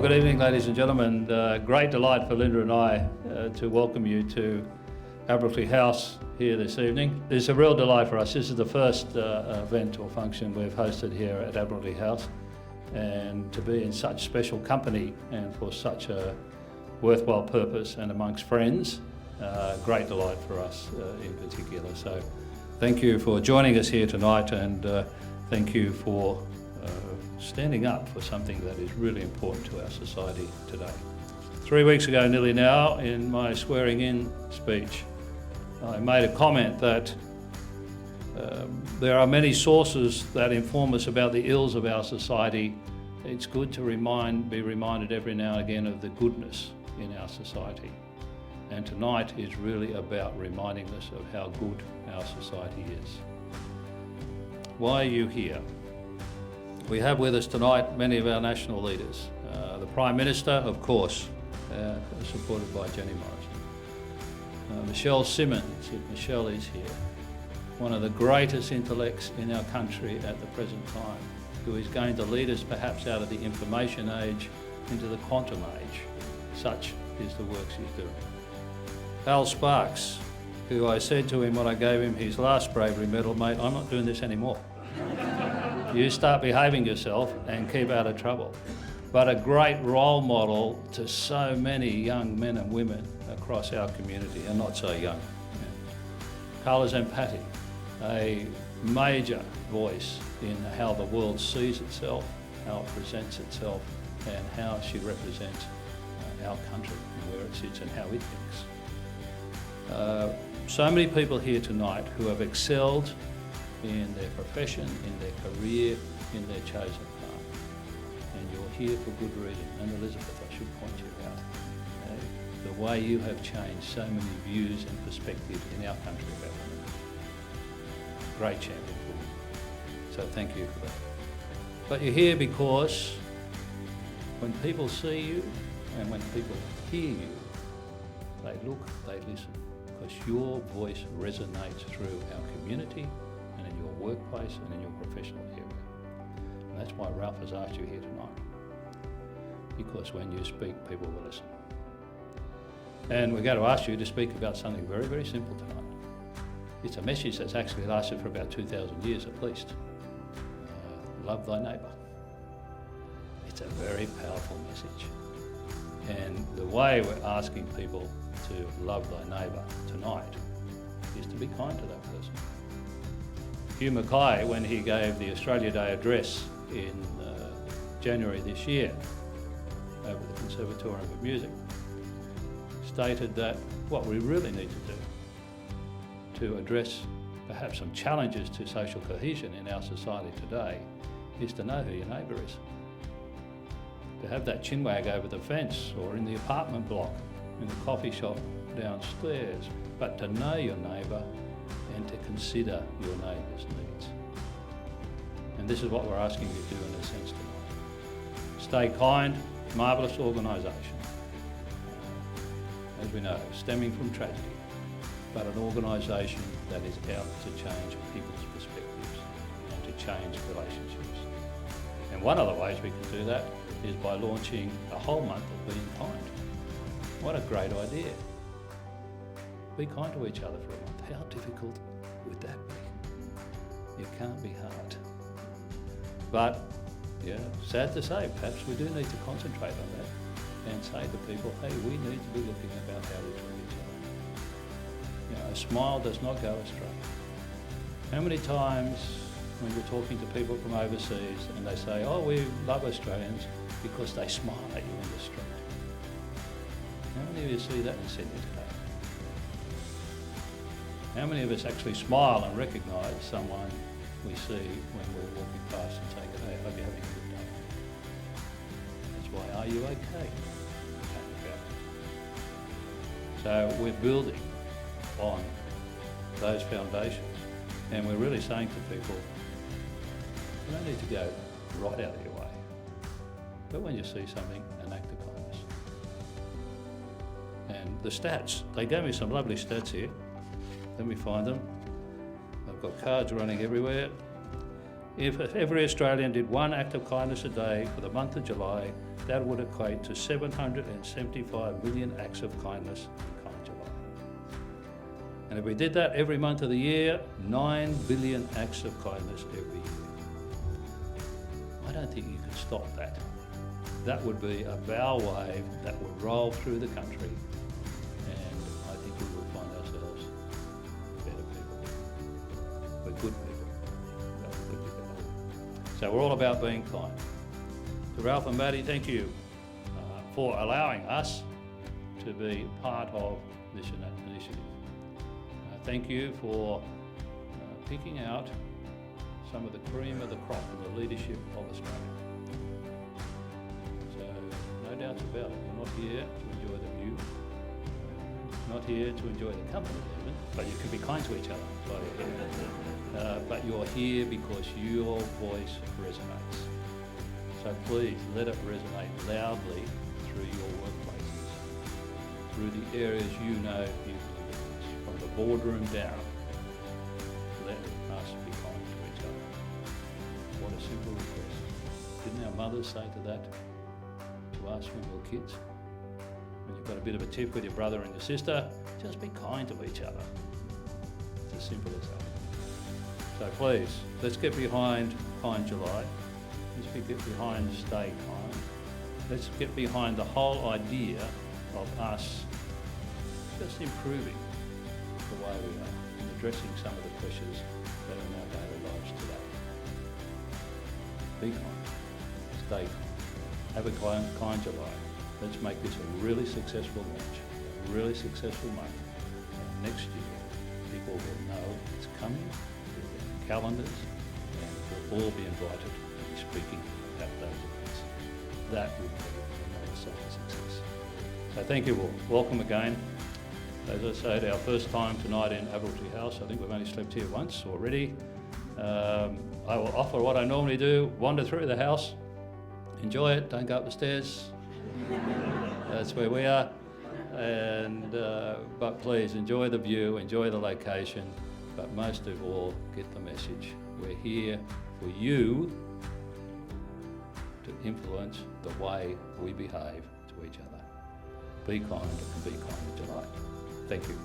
Well, good evening, ladies and gentlemen. Great delight for Linda and I to welcome you to Admiralty House here this evening. It's a real delight for us. This is the first event or function we've hosted here at Admiralty House, and to be in such special company and for such a worthwhile purpose and amongst friends, great delight for us in particular. So thank you for joining us here tonight, and thank you for standing up for something that is really important to our society today. 3 weeks ago nearly now, in my swearing-in speech, I made a comment that there are many sources that inform us about the ills of our society. It's good to be reminded every now and again of the goodness in our society. And tonight is really about reminding us of how good our society is. Why are you here? We have with us tonight many of our national leaders. The Prime Minister, of course, supported by Jenny Morrison. Michelle Simmonds, if Michelle is here, one of the greatest intellects in our country at the present time, who is going to lead us perhaps out of the information age into the quantum age. Such is the work she's doing. Al Sparks, who I said to him when I gave him his last bravery medal, mate, I'm not doing this anymore. You start behaving yourself and keep out of trouble. But a great role model to so many young men and women across our community, and not so young. Carla Zampatti, a major voice in how the world sees itself, how it presents itself, and how she represents our country and where it sits and how it thinks. So many people here tonight who have excelled in their profession, in their career, in their chosen path. And you're here for good reason. And Elizabeth, I should point you out. The way you have changed so many views and perspectives in our country about women. Great champion for women. So thank you for that. But you're here because when people see you and when people hear you, they look, they listen, because your voice resonates through our community and in your workplace and in your professional area. And that's why Ralph has asked you here tonight. Because when you speak, people will listen. And we're going to ask you to speak about something very, very simple tonight. It's a message that's actually lasted for about 2,000 years at least. Love thy neighbour. It's a very powerful message. And the way we're asking people to love thy neighbour tonight is to be kind to that person. Hugh Mackay, when he gave the Australia Day address in January this year over the Conservatorium of Music, stated that what we really need to do to address perhaps some challenges to social cohesion in our society today is to know who your neighbour is. To have that chinwag over the fence or in the apartment block, in the coffee shop downstairs, but to know your neighbour and to consider your neighbour's needs. And this is what we're asking you to do in a sense tonight. Stay Kind, marvellous organisation, as we know, stemming from tragedy, but an organisation that is out to change people's perspectives and to change relationships. And one of the ways we can do that is by launching a whole month of being kind. What a great idea. Be kind to each other for a month. How difficult would that be? It can't be hard. But, yeah, sad to say, perhaps we do need to concentrate on that and say to people, hey, we need to be looking about how we treat each other. You know, a smile does not go astray. How many times when you're talking to people from overseas and they say, oh, we love Australians because they smile at you in the street. How many of you see that in Sydney today? How many of us actually smile and recognise someone we see when we're walking past and say, hey, I hope you're having a good day? That's why, are you okay? So we're building on those foundations, and we're really saying to people, you don't need to go right out of your way, but when you see something, an act of kindness. And the stats, they gave me some lovely stats here. Let me find them. I've got cards running everywhere. If every Australian did one act of kindness a day for the month of July, that would equate to 775 million acts of kindness in kind July. And if we did that every month of the year, 9 billion acts of kindness every year. I don't think you could stop that. That would be a bow wave that would roll through the country, and I think we will find ourselves better people. We're good people. We're good people. So we're all about being kind. To Ralph and Maddie, thank you for allowing us to be part of this initiative. Thank you for picking out some of the cream of the crop in the leadership of Australia. So, no doubts about it, you're not here to enjoy the view, not here to enjoy the company even, but you can be kind to each other while you're here. But you're here because your voice resonates. So please let it resonate loudly through your workplaces, through the areas you know you can influence, from the boardroom down. Let us be kind to each other. What a simple request. Didn't our mothers say to that to us when we were kids? When you've got a bit of a tiff with your brother and your sister, just be kind to each other. It's as simple as that. So please, let's get behind Kind July. Let's get behind Stay Kind. Let's get behind the whole idea of us just improving the way we are and addressing some of the pressures that are in our daily lives today. Be kind. Stay kind. Have a kind July. Let's make this a really successful launch, a really successful month. And next year, people will know it's coming, with their calendars, and we'll all be invited to be speaking at those events. That would be another sign of success. So thank you all. Welcome again. As I said, our first time tonight in Admiralty House. I think we've only slept here once already. I will offer what I normally do, wander through the house, enjoy it, don't go up the stairs. That's where we are. And but please enjoy the view, enjoy the location, but most of all, get the message. We're here for you to influence the way we behave to each other. Be kind and be kind in July. Thank you.